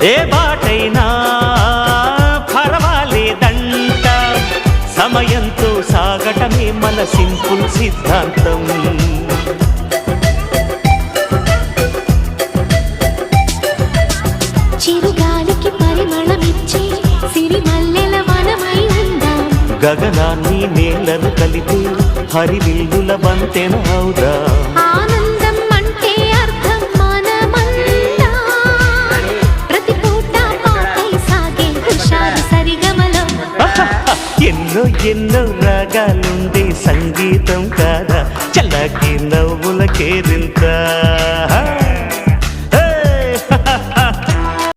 ఏ బాటైనా పర్వాలేదంట, సమయంతో సాగటమే మన సింపుల్ సిద్ధాంతం. చిరుగాలికి పరిమళమిచ్చే సిరిమల్లెల వనమై ఉందాం, గగనాన్ని నేలను కలిపి హరివిల్లుల వంతెన అవుదాం. ఆనందం అంటే అర్థం మనమందా, ప్రతి పూట పాటై సాగే హుషారు సరిగమలో. ఎన్నో ఎన్నో రాగాలుండే సంగీతం కాదా, చల్లకి నవ్వుల కేరింత.